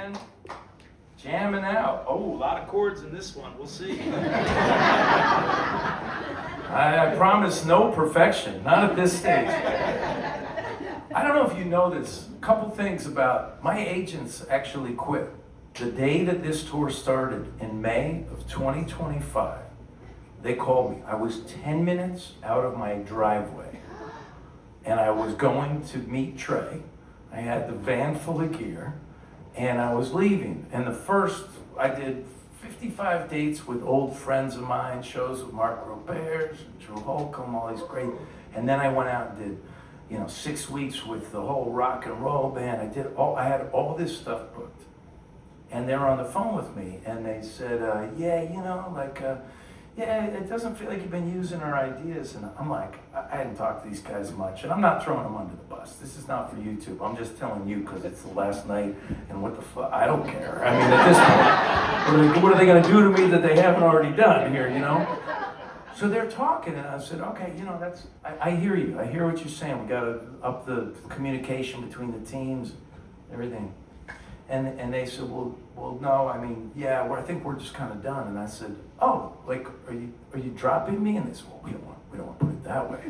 man. Jamming out. Oh, a lot of chords in this one. We'll see. I promise no perfection. Not at this stage. I don't know if you know this. A couple things about my agents actually quit. The day that this tour started in May of 2025, they called me. I was 10 minutes out of my driveway, and I was going to meet Trey. I had the van full of gear, and I was leaving. And I did 55 dates with old friends of mine, shows with Mark Roberts, Drew Holcomb, all these great. And then I went out and did, 6 weeks with the whole rock and roll band. I had all this stuff booked. And they were on the phone with me, and they said, it doesn't feel like you've been using our ideas. And I'm like, I hadn't talked to these guys much, and I'm not throwing them under the bus. This is not for YouTube. I'm just telling you because it's the last night, and what the fuck, I don't care. I mean, at this point, what are they going to do to me that they haven't already done here, So they're talking, and I said, okay, I hear you. I hear what you're saying. We got to up the communication between the teams, everything. And they said, well, no, I think we're just kind of done. And I said, oh, like, are you dropping me? And they said, well, we don't want to put it that way.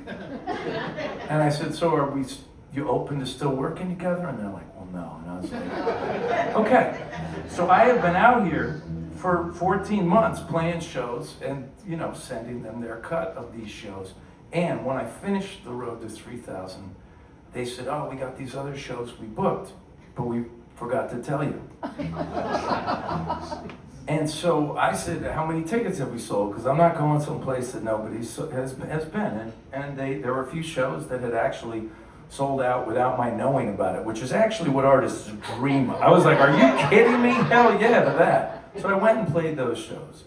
And I said, so you open to still working together? And they're like, well, no. And I was like, okay. So I have been out here for 14 months playing shows and, sending them their cut of these shows. And when I finished the Road to 3000, they said, oh, we got these other shows we booked, but we forgot to tell you. And so I said, how many tickets have we sold? Because I'm not going someplace that nobody has been. And there were a few shows that had actually sold out without my knowing about it, which is actually what artists dream of. I was like, are you kidding me? Hell yeah to that. So I went and played those shows.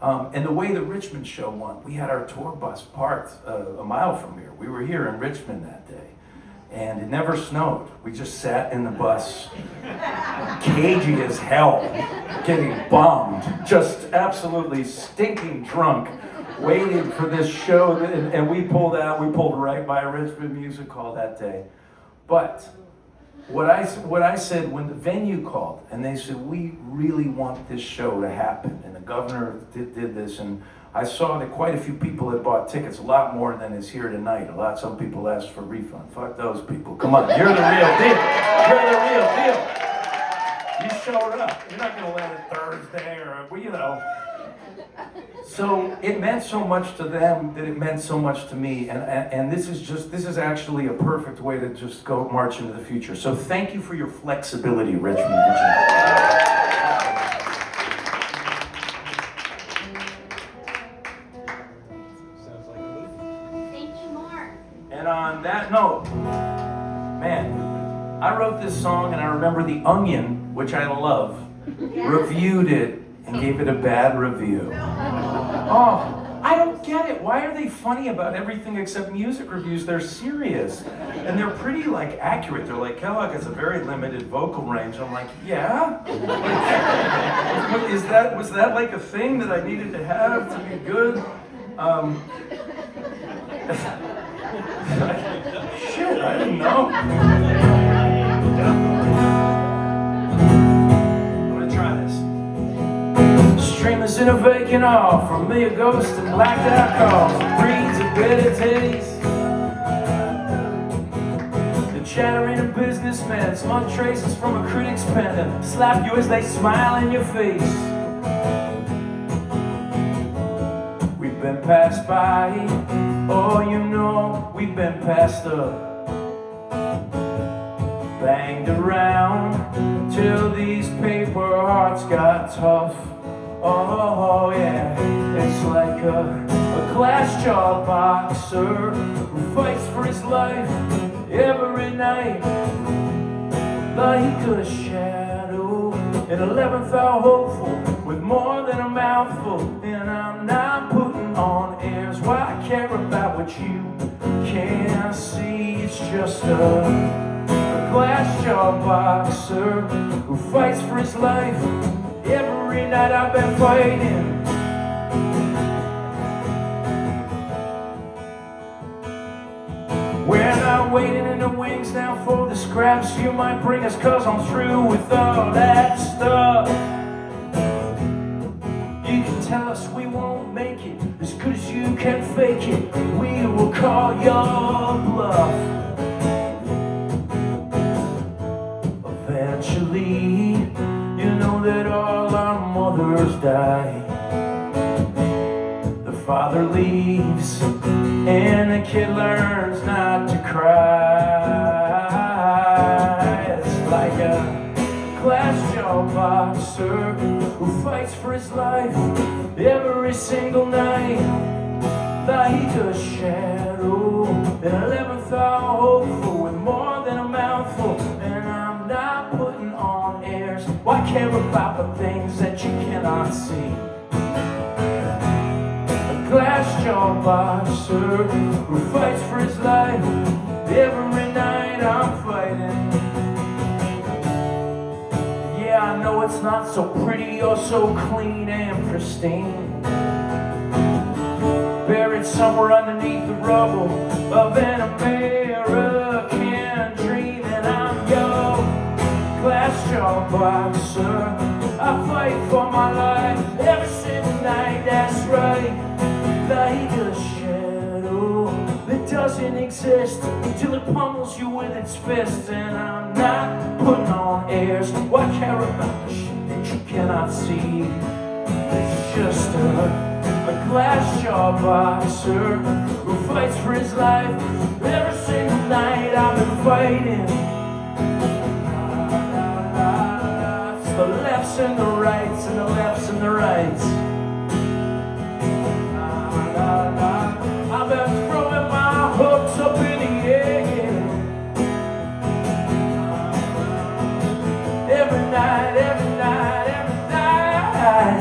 And the way the Richmond show went, we had our tour bus parked a mile from here. We were here in Richmond that day. And it never snowed. We just sat in the bus, cagey as hell, getting bummed, just absolutely stinking drunk, waiting for this show. And we pulled right by Richmond Music Hall that day. But what I said when the venue called, and they said, we really want this show to happen, and the governor did this, and I saw that quite a few people had bought tickets, a lot more than is here tonight. Some people asked for a refund. Fuck those people. Come on, you're the real deal. You're the real deal. You showed up. You're not going to let it Thursday or, So it meant so much to them that it meant so much to me. And this is actually a perfect way to just go march into the future. So thank you for your flexibility, Richmond, Virginia. And on that note, man, I wrote this song and I remember The Onion, which I love, reviewed it and gave it a bad review. Oh, I don't get it. Why are they funny about everything except music reviews? They're serious. And they're pretty, accurate. They're like, Kellogg has a very limited vocal range. I'm like, yeah? Was that like a thing that I needed to have to be good? Shit, I didn't know. I'm gonna try this. Streamers in a vacant hall, from me a ghost and blacked out calls, breeds of bitter titties. The chattering of businessmen, smug traces from a critic's pen, and slap you as they smile in your face. We've been passed by. Oh, we've been passed up, banged around, till these paper hearts got tough. Oh, yeah, it's like a Glassjaw Boxer who fights for his life every night, like a shadow, an 11th hour hopeful with more than a mouthful. And I'm not putting on airs, why I care about what you can't see. It's just a Glassjaw Boxer who fights for his life every night. I've been fighting. We're not waiting in the wings now for the scraps you might bring us, 'cause I'm through with all that stuff. You can tell us we won't make it, as good as you can fake it. We will call your bluff. Eventually, you know that all our mothers die. The father leaves, and the kid learns not to cry. It's like a Glassjaw Boxer who fights for his life every single night, like a shadow, an 11th hour hopeful with more than a mouthful. And I'm not putting on airs. Why care about the things that you cannot see? A Glassjaw Boxer who fights for his life every night. I'm fighting. Yeah, I know it's not so pretty or so clean and pristine, buried somewhere underneath the rubble of an American dream. And I'm your Glassjaw Boxer. I fight for my life every single night, that's right. Like a shadow that doesn't exist till it pummels you with its fist. And I'm not putting on airs. Why care about the shit that you cannot see? It's just a Glassjaw Boxer who fights for his life every single night. I've been fighting. It's the lefts and the rights, and the lefts and the rights. I've been throwing my hooks up in the air every night, every night, every night.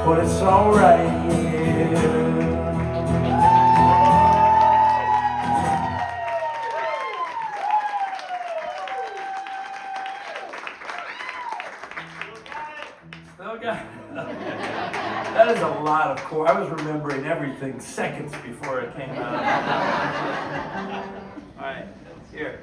But it's alright, yeah. Still got it. That is a lot of chord. I was remembering everything seconds before it came out. All right, here.